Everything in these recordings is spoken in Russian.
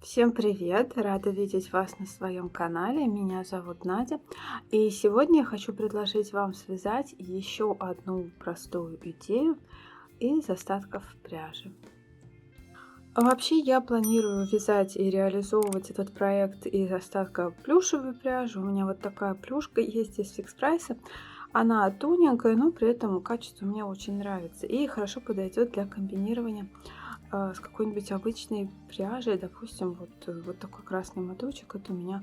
Всем привет! Рада видеть вас на своем канале. Меня зовут Надя. И сегодня я хочу предложить вам связать еще одну простую идею из остатков пряжи. Вообще я планирую вязать и реализовывать этот проект из остатка плюшевой пряжи. У меня вот такая плюшка есть из фикс прайса. Она тоненькая, но при этом качество мне очень нравится и хорошо подойдет для комбинирования с какой-нибудь обычной пряжей. Допустим, вот такой красный моточек, это у меня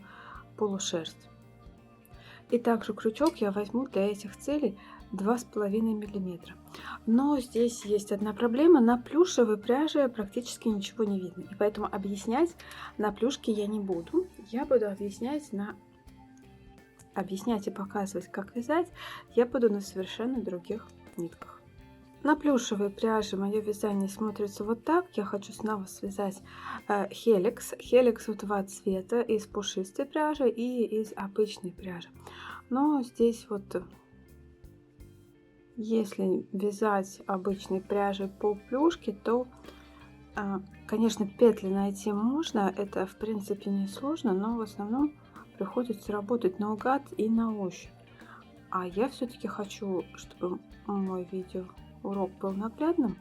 полушерсть. И также крючок я возьму для этих целей 2,5 мм. Но здесь есть одна проблема: на плюшевой пряже практически ничего не видно, и поэтому объяснять на плюшке я не буду. Я буду объяснять и показывать, как вязать, я буду на совершенно других нитках. На плюшевой пряже мое вязание смотрится вот так. Я хочу снова связать хеликс. Хеликс в два цвета: из пушистой пряжи и из обычной пряжи. Но здесь вот, если вязать обычной пряжей по плюшке, то, конечно, петли найти можно. Это в принципе не сложно, но в основном приходится работать наугад и на ощупь. А я все-таки хочу, чтобы мой видеоурок был наглядным,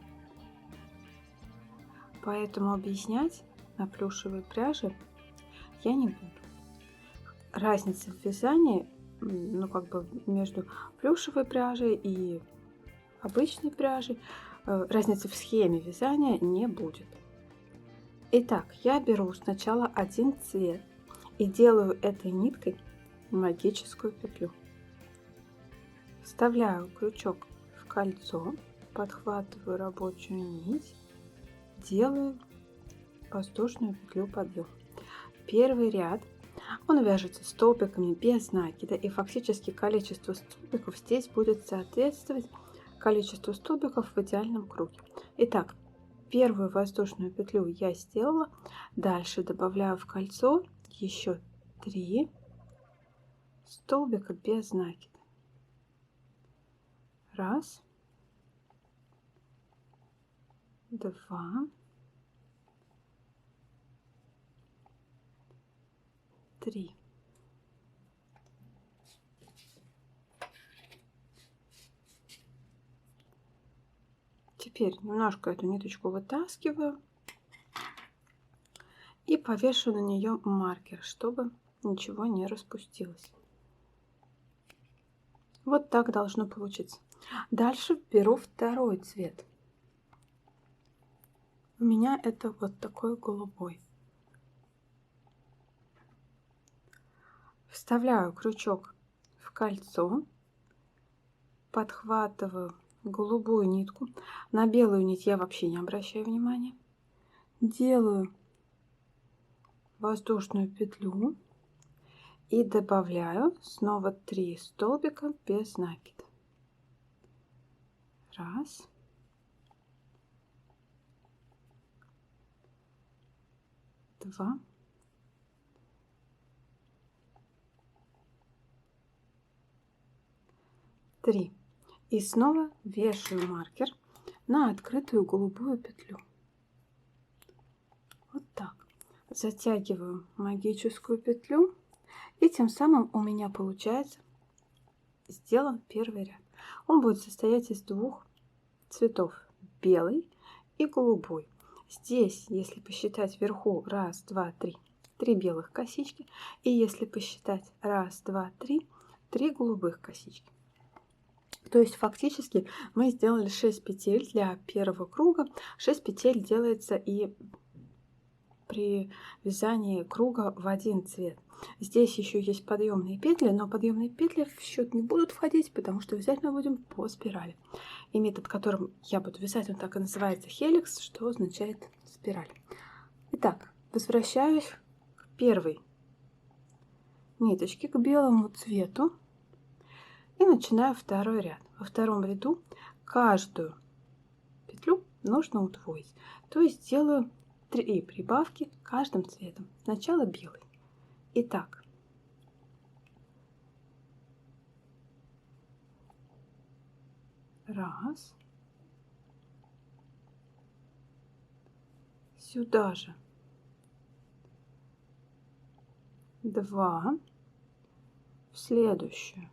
поэтому объяснять на плюшевой пряже я не буду. Разница в вязании, между плюшевой пряжей и обычной пряжей, разницы в схеме вязания не будет. Итак, я беру сначала один цвет и делаю этой ниткой магическую петлю. Вставляю крючок в кольцо, подхватываю рабочую нить, делаю воздушную петлю подъема. Первый ряд он вяжется столбиками без накида, и фактически количество столбиков здесь будет соответствовать количеству столбиков в идеальном круге. Итак, первую воздушную петлю я сделала. Дальше добавляю в кольцо еще 3 столбика без накида. Раз, два, три. Теперь немножко эту ниточку вытаскиваю и повешу на нее маркер, чтобы ничего не распустилось. Вот так должно получиться. Дальше беру второй цвет. У меня это вот такой голубой. Вставляю крючок в кольцо, подхватываю голубую нитку. На белую нить я вообще не обращаю внимания. Делаю воздушную петлю и добавляю снова 3 столбика без накида. Раз, два, три. И снова вешаю маркер на открытую голубую петлю. Вот так. Затягиваю магическую петлю, и тем самым у меня получается сделан первый ряд. Он будет состоять из двух цветов: белый и голубой. Здесь, если посчитать вверху, раз, два, три, 3 белых косички, и если посчитать раз, два, три, 3 голубых косички. То есть фактически мы сделали 6 петель для первого круга. 6 петель делается и при вязании круга в один цвет. Здесь еще есть подъемные петли, но подъемные петли в счет не будут входить, потому что вязать мы будем по спирали. И метод, которым я буду вязать, он так и называется: хеликс, что означает спираль. Итак, возвращаюсь к первой ниточке, к белому цвету, и начинаю второй ряд. Во втором ряду каждую петлю нужно удвоить, то есть делаю 3 прибавки каждым цветом. Сначала белый. Итак, раз, сюда же 2 в следующую,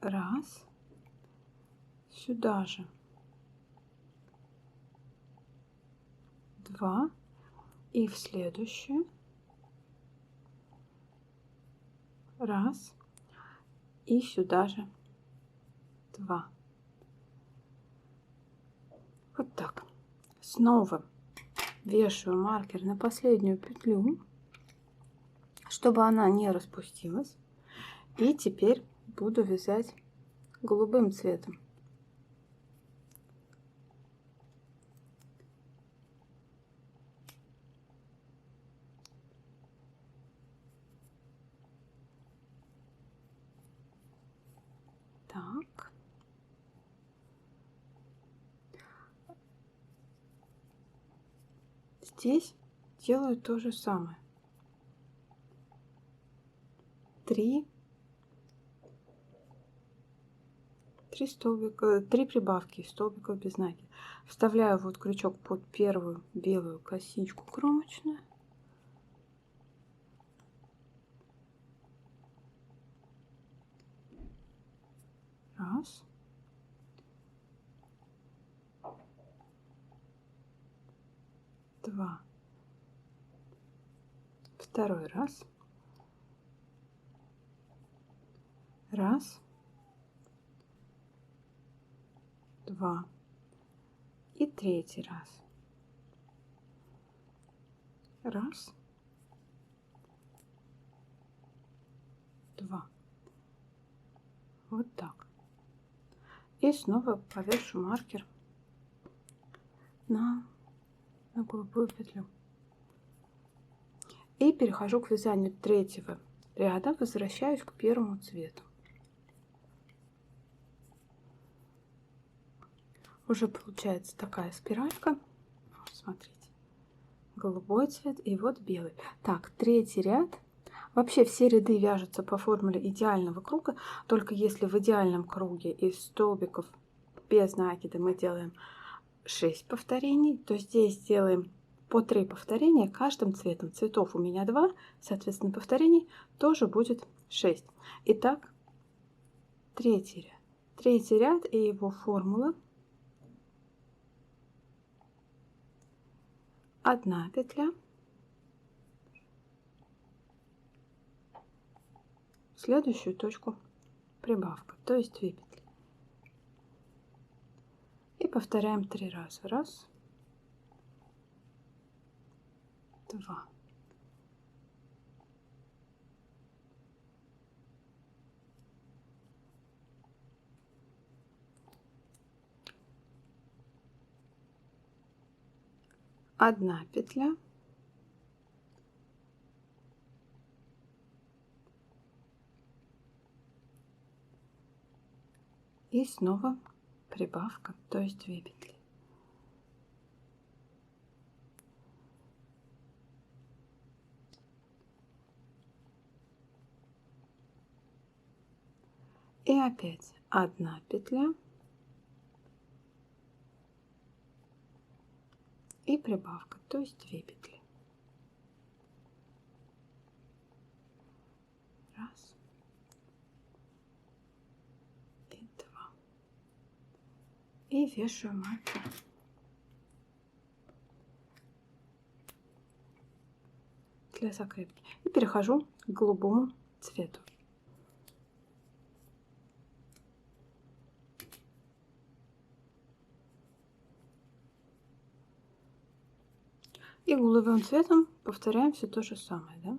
раз, сюда же 2 и в следующую, раз, и сюда же 2. Вот так. Снова вешаю маркер на последнюю петлю, чтобы она не распустилась. И теперь буду вязать голубым цветом. Так. Здесь делаю то же самое. 3 столбика, 3 прибавки столбиков без накида. Вставляю вот крючок под первую белую косичку кромочную. Раз. Два. Второй раз. Раз. Два. И третий раз. Раз. Два. Вот так. И снова повешу маркер на голубую петлю. И перехожу к вязанию третьего ряда, возвращаюсь к первому цвету. Уже получается такая спиралька. Вот, смотрите, голубой цвет и вот белый. Так, третий ряд. Вообще все ряды вяжутся по формуле идеального круга, только если в идеальном круге из столбиков без накида мы делаем 6 повторений, то здесь делаем по 3 повторения каждым цветом. Цветов у меня 2, соответственно, повторений тоже будет 6. Итак, третий ряд. Третий ряд и его формула: 1 петля, в следующую точку прибавка, то есть 2 петли. И повторяем 3 раза. Раз, два, одна петля, и снова прибавка, то есть 2 петли. И опять 1 петля и прибавка, то есть 2 петли. Раз и 2. И вешаю маркер для закрепки. И перехожу к голубому цвету. И голубым цветом повторяем все то же самое, да?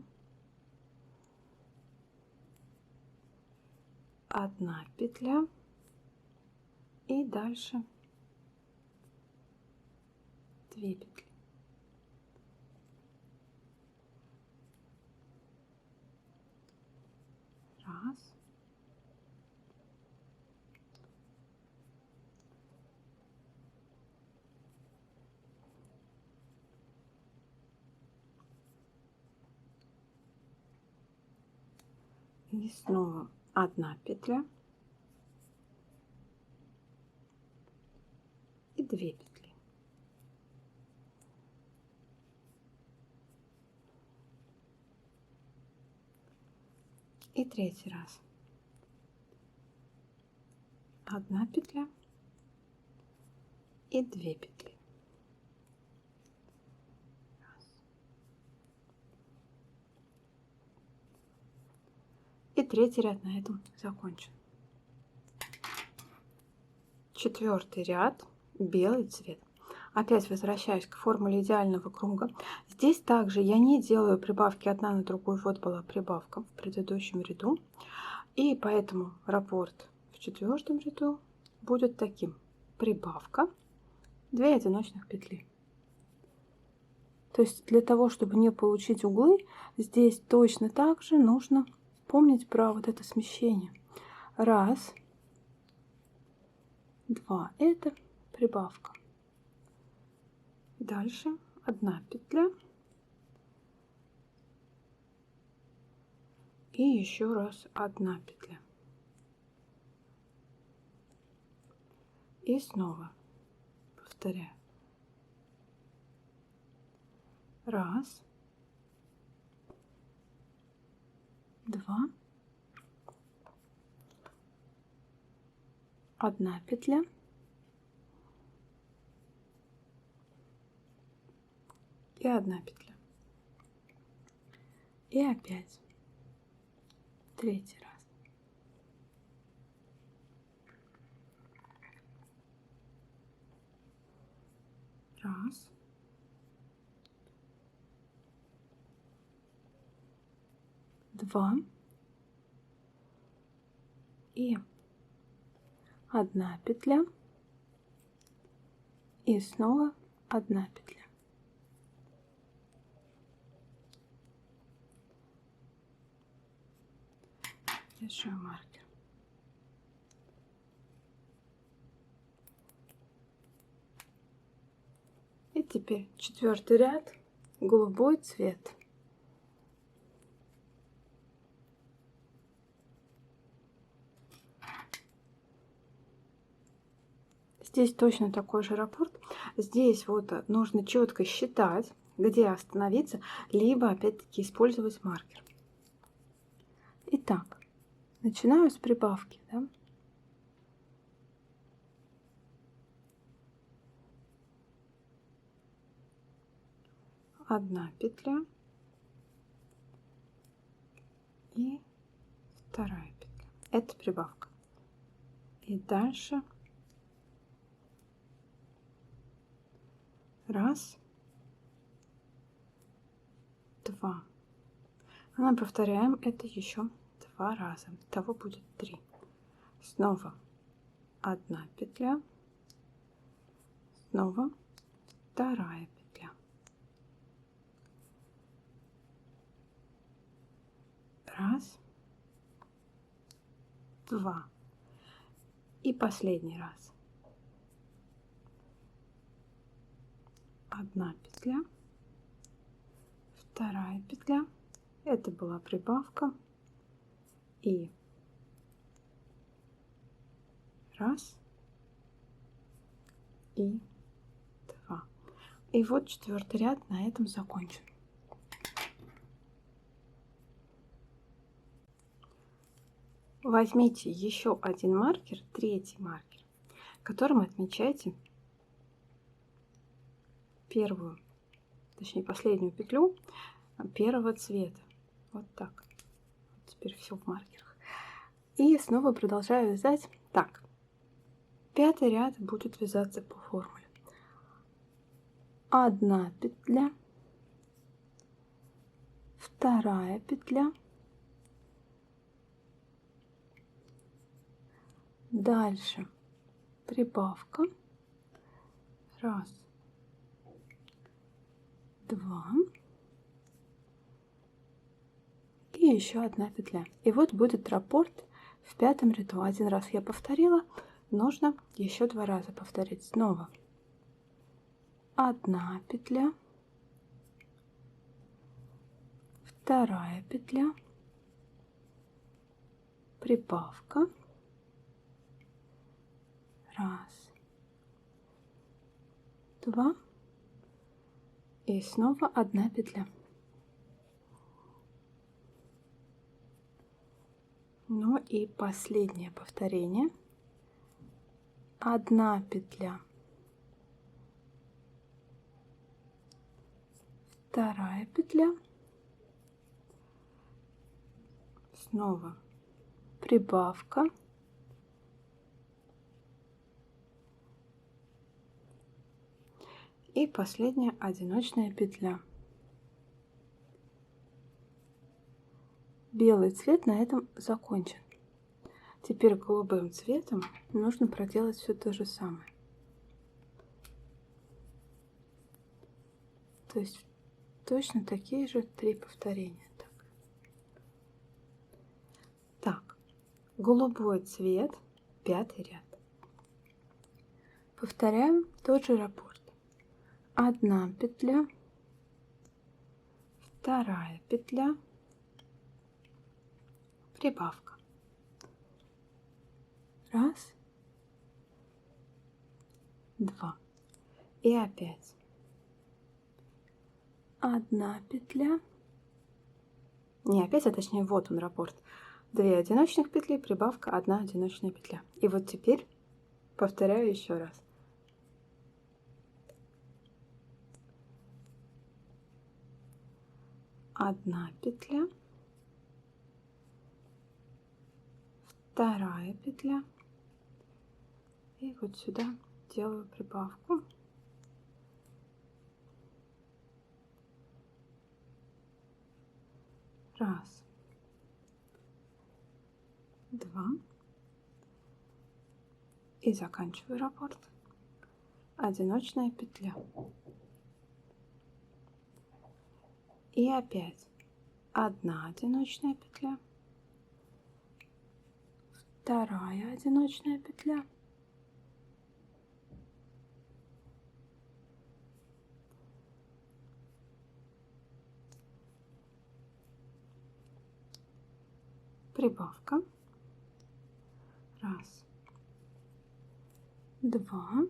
1 петля и дальше 2 петли. Раз. И снова 1 петля и 2 петли. И третий раз. 1 петля и 2 петли. И третий ряд на этом закончен. Четвертый ряд, белый цвет. Опять возвращаюсь к формуле идеального круга. Здесь также я не делаю прибавки одна на другую. Вот была прибавка в предыдущем ряду. И поэтому раппорт в четвертом ряду будет таким. Прибавка, 2 одиночных петли. То есть для того, чтобы не получить углы, здесь точно так же нужно помнить про вот это смещение. 1, 2, это прибавка. Дальше 1 петля. И еще раз 1 петля. И снова повторяю. 1, 2, 1 петля. И 1 петля. И опять третий раз. 1, 2 и 1 петля. И снова 1 петля. Вешаю маркер. И теперь четвертый ряд, голубой цвет. Здесь точно такой же раппорт. Здесь вот нужно четко считать, где остановиться, либо опять-таки использовать маркер. Итак, начинаю с прибавки, да? Одна петля и 2 петля. Это прибавка. И дальше 1, 2. Мы повторяем это еще 2 раза. Итого будет 3. Снова 1 петля. Снова 2 петля. 1, 2. И последний раз. 1 петля. 2 петля. Это была прибавка. И 1 и 2. И вот четвертый ряд на этом закончен. Возьмите еще один маркер, третий маркер, которым отмечайте первую, точнее последнюю петлю первого цвета. Вот так. Теперь все в маркерах. И снова продолжаю вязать. Так, 5-й ряд будет вязаться по формуле. 1 петля, 2 петля, дальше прибавка, 1, 2 и еще 1 петля. И вот будет раппорт в 5-м ряду. Один раз я повторила, нужно еще 2 раза повторить. Снова 1 петля, 2 петля, прибавка, 1, 2 и снова 1 петля. Ну и последнее повторение. 1 петля, 2 петля, снова прибавка, и последняя одиночная петля. Белый цвет на этом закончен. Теперь голубым цветом нужно проделать все то же самое. То есть точно такие же 3 повторения. Так, голубой цвет, 5-й ряд. Повторяем тот же раппорт. 1 петля, 2 петля, прибавка. 1, 2. И опять 1 петля. Не опять, а точнее вот он раппорт. 2 одиночных петли, прибавка 1 одиночная петля. И вот теперь повторяю еще раз. Одна петля, 2 петля, и вот сюда делаю прибавку. Раз, 2, и заканчиваю раппорт. Одиночная петля. И опять 1 одиночная петля, 2 одиночная петля, прибавка. 1, 2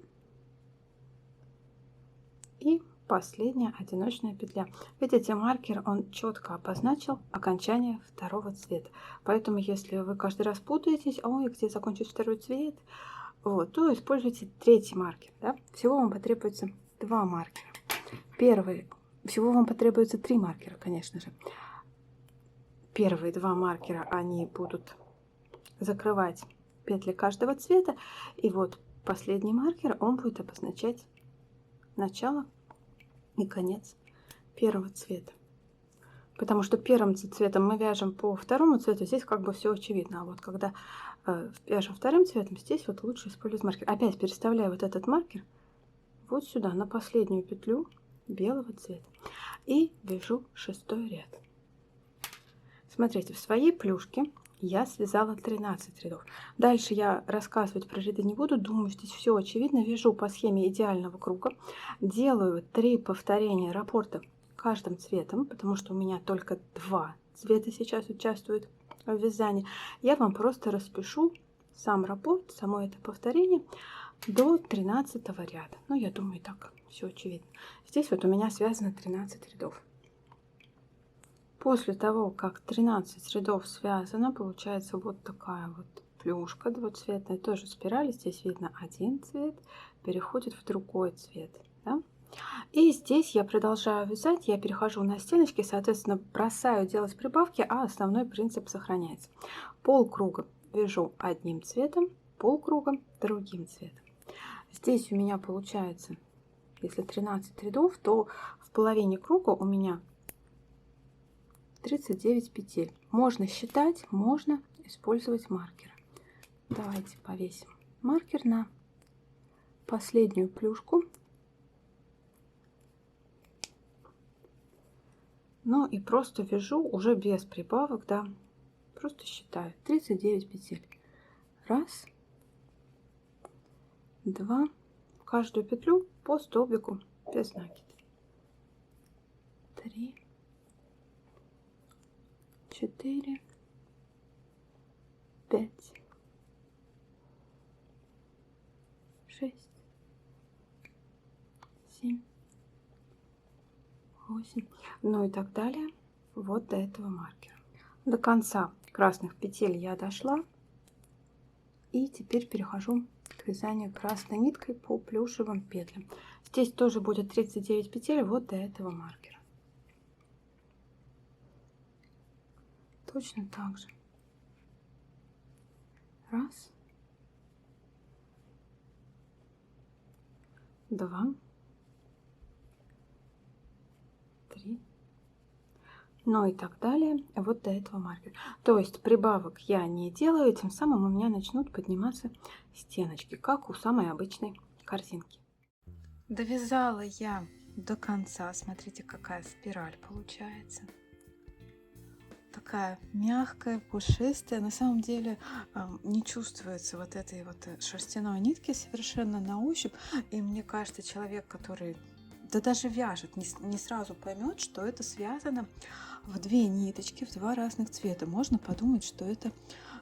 и последняя одиночная петля. Видите, маркер он четко обозначил окончание 2 цвета. Поэтому, если вы каждый раз путаетесь, ой, где закончить 2 цвет, вот, то используйте 3-й маркер. Да? Всего вам потребуется 2 маркера. Всего вам потребуется 3 маркера, конечно же. Первые 2 маркера, они будут закрывать петли каждого цвета. И вот последний маркер, он будет обозначать начало и конец 1 цвета. Потому что 1 цветом мы вяжем по 2 цвету, здесь как бы все очевидно. А вот когда вяжем 2 цветом, здесь вот лучше использовать маркер. Опять переставляю вот этот маркер вот сюда, на последнюю петлю белого цвета. И вяжу 6-й ряд. Смотрите, в своей плюшке я связала 13 рядов. Дальше я рассказывать про ряды не буду, думаю, здесь все очевидно. Вяжу по схеме идеального круга, делаю 3 повторения раппорта каждым цветом, потому что у меня только 2 цвета сейчас участвуют в вязании. Я вам просто распишу сам раппорт, само это повторение до 13 ряда. Ну, я думаю, так все очевидно. Здесь вот у меня связано 13 рядов. После того, как 13 рядов связано, получается вот такая вот плюшка двуцветная, тоже спираль. Здесь видно один цвет, переходит в другой цвет. Да? И здесь я продолжаю вязать, я перехожу на стеночки, соответственно, бросаю делать прибавки, а основной принцип сохраняется. Полкруга вяжу одним цветом, полкруга другим цветом. Здесь у меня получается, если 13 рядов, то в половине круга у меня 39 петель. Можно считать, можно использовать маркер. Давайте повесим маркер на последнюю плюшку. Ну и просто вяжу уже без прибавок, да, просто считаю 39 петель. 1, 2, каждую петлю по столбику без накида. 3, 4, 5, 6, 7, 8, ну и так далее, вот до этого маркера. До конца красных петель я дошла. И теперь перехожу к вязанию красной ниткой по плюшевым петлям. Здесь тоже будет 39 петель вот до этого маркера. Точно так же. Раз. Два. Три. Ну и так далее, вот до этого маркера. То есть прибавок я не делаю, тем самым у меня начнут подниматься стеночки, как у самой обычной корзинки. Довязала я до конца. Смотрите, какая спираль получается. Такая мягкая, пушистая. На самом деле не чувствуется вот этой вот шерстяной нитки совершенно на ощупь. И мне кажется, человек, который да даже вяжет, не сразу поймет, что это связано в две ниточки, в два разных цвета. Можно подумать, что это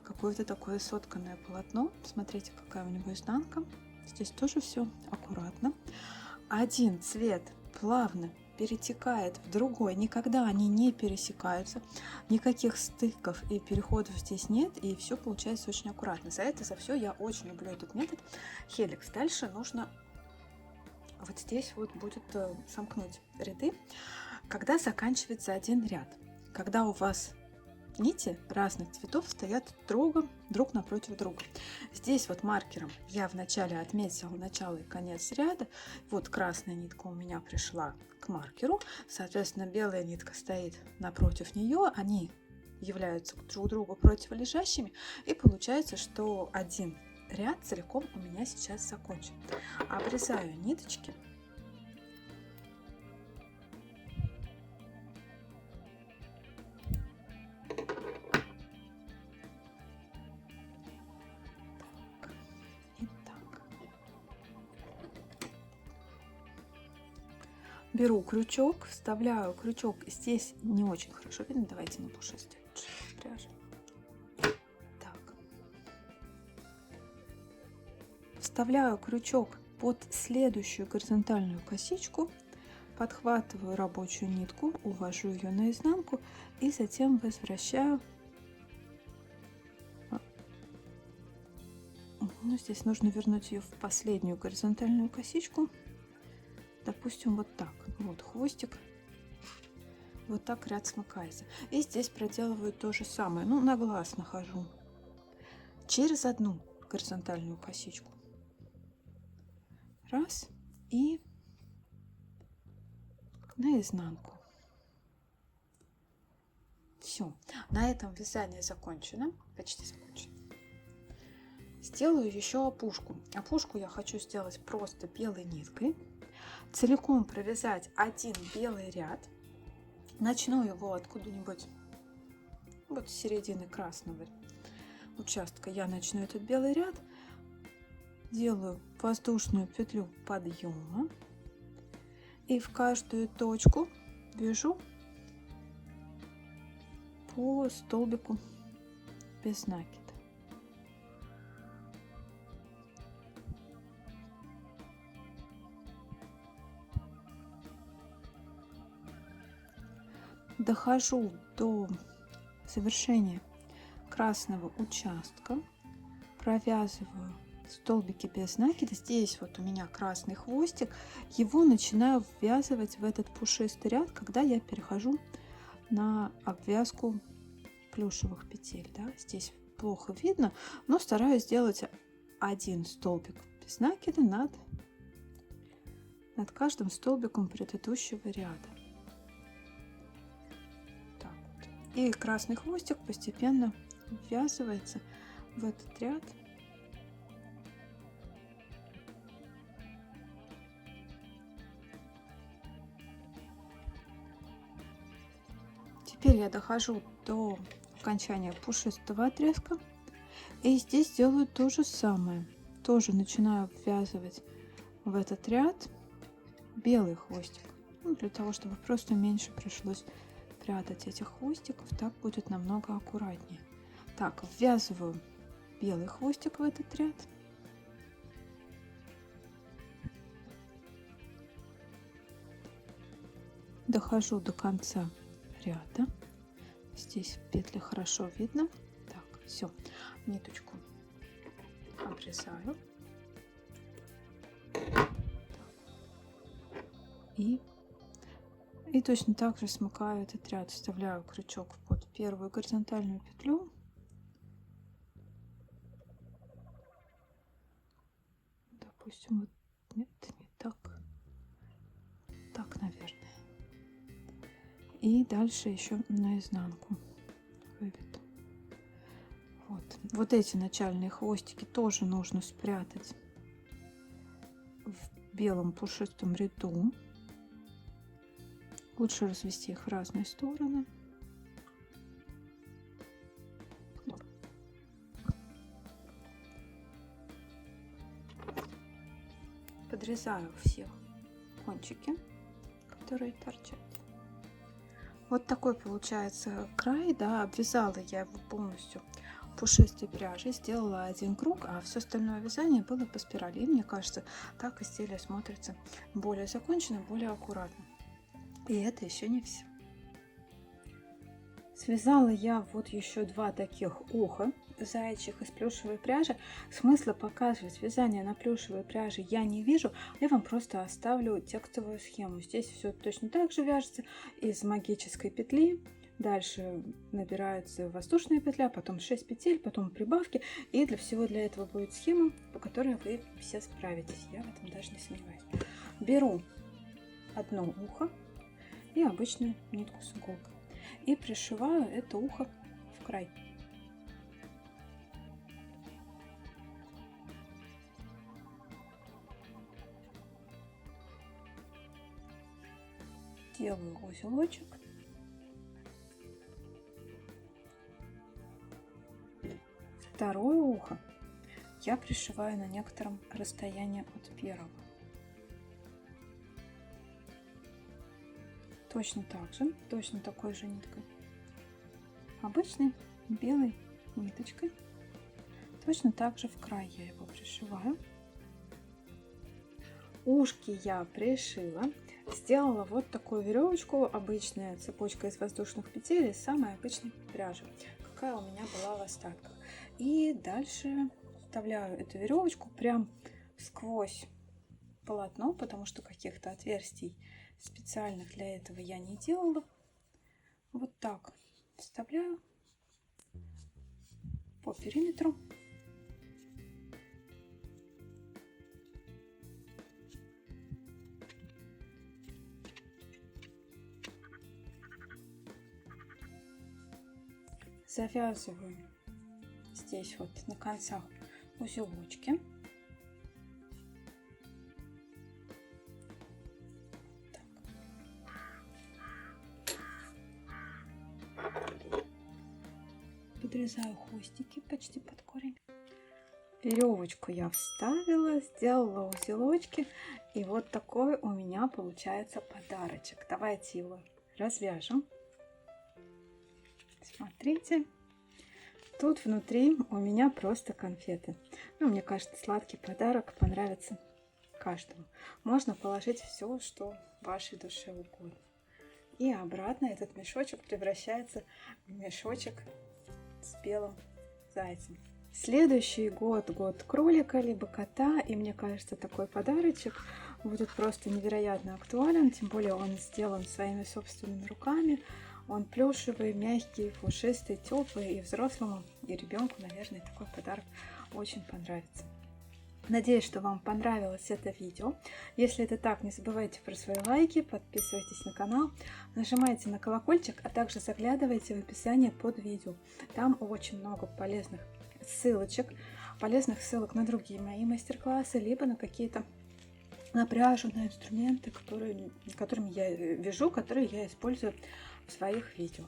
какое-то такое сотканное полотно. Смотрите, какая у него изнанка. Здесь тоже все аккуратно. Один цвет плавно перетекает в другой, никогда они не пересекаются, никаких стыков и переходов здесь нет, и все получается очень аккуратно. За все я очень люблю этот метод Helix. Дальше нужно вот здесь вот будет сомкнуть ряды, когда заканчивается один ряд, когда у вас нити разных цветов стоят друг напротив друга. Здесь вот маркером я вначале отметила начало и конец ряда. Вот красная нитка у меня пришла к маркеру, соответственно белая нитка стоит напротив нее, они являются друг другу противолежащими, и получается, что один ряд целиком у меня сейчас закончен. Обрезаю ниточки. Беру крючок, вставляю крючок. Здесь не очень хорошо видно. Давайте на пушистой пряжи. Так. Вставляю крючок под следующую горизонтальную косичку, подхватываю рабочую нитку, увожу ее наизнанку и затем возвращаю. Ну, здесь нужно вернуть ее в последнюю горизонтальную косичку. Допустим, вот так. Вот хвостик. Вот так ряд смыкается. И здесь проделываю то же самое. Ну, на глаз нахожу. Через одну горизонтальную косичку. Раз. И наизнанку. Все. На этом вязание закончено. Почти закончено. Сделаю еще опушку. Опушку я хочу сделать просто белой ниткой. Целиком провязать один белый ряд. Начну его откуда-нибудь, вот с середины красного участка я начну этот белый ряд. Делаю воздушную петлю подъема и в каждую точку вяжу по столбику без накида. Дохожу до завершения красного участка, провязываю столбики без накида. Здесь вот у меня красный хвостик, его начинаю ввязывать в этот пушистый ряд, когда я перехожу на обвязку плюшевых петель. Да? Здесь плохо видно, но стараюсь сделать один столбик без накида над каждым столбиком предыдущего ряда. И красный хвостик постепенно ввязывается в этот ряд. Теперь я дохожу до окончания пушистого отрезка. И здесь делаю то же самое. Тоже начинаю ввязывать в этот ряд белый хвостик. Ну, для того, чтобы просто меньше пришлось прятать этих хвостиков, так будет намного аккуратнее. Так, ввязываю белый хвостик в этот ряд. Дохожу до конца ряда. Здесь петли хорошо видно. Все, ниточку обрезаю. И точно так же смыкаю этот ряд, вставляю крючок под первую горизонтальную петлю. Допустим, вот нет, не так. Так, наверное. И дальше еще наизнанку выведу. Вот эти начальные хвостики тоже нужно спрятать в белом пушистом ряду. Лучше развести их в разные стороны. Подрезаю всех кончики, которые торчат. Вот такой получается край, да, обвязала я его полностью пушистой пряжей, сделала один круг, а все остальное вязание было по спирали. И мне кажется, так изделие смотрится более законченно, более аккуратно. И это еще не все. Связала я вот еще два таких уха заячьих из плюшевой пряжи. Смысла показывать вязание на плюшевой пряже я не вижу. Я вам просто оставлю текстовую схему. Здесь все точно так же вяжется из магической петли. Дальше набирается воздушная петля, потом 6 петель, потом прибавки. И для всего для этого будет схема, по которой вы все справитесь. Я в этом даже не сомневаюсь. Беру одно ухо и обычную нитку с иголкой. И пришиваю это ухо в край. Делаю узелочек. Второе ухо я пришиваю на некотором расстоянии от первого. Точно так же, точно такой же ниткой. Обычной белой ниточкой. Точно так же в край я его пришиваю. Ушки я пришила. Сделала вот такую веревочку, обычная цепочка из воздушных петель, из самой обычной пряжи, какая у меня была в остатках. И дальше вставляю эту веревочку прям сквозь полотно, потому что каких-то отверстий специальных для этого я не делала. Вот так вставляю по периметру. Завязываю здесь вот на концах узелочки. Подрезаю хвостики почти под корень. Веревочку я вставила, сделала узелочки, и вот такой у меня получается подарочек. Давайте его развяжем. Смотрите, тут внутри у меня просто конфеты. Ну, мне кажется, сладкий подарок понравится каждому. Можно положить все, что вашей душе угодно. И обратно этот мешочек превращается в мешочек с белым зайцем. Следующий год, год кролика либо кота, и мне кажется, такой подарочек будет просто невероятно актуален, тем более он сделан своими собственными руками. Он плюшевый, мягкий, пушистый, теплый, и взрослому, и ребенку, наверное, такой подарок очень понравится. Надеюсь, что вам понравилось это видео. Если это так, не забывайте про свои лайки, подписывайтесь на канал, нажимайте на колокольчик, а также заглядывайте в описание под видео. Там очень много полезных ссылочек, полезных ссылок на другие мои мастер-классы, либо на какие-то на пряжу, на инструменты, которыми я вяжу, которые я использую в своих видео.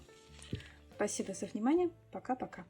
Спасибо за внимание. Пока-пока.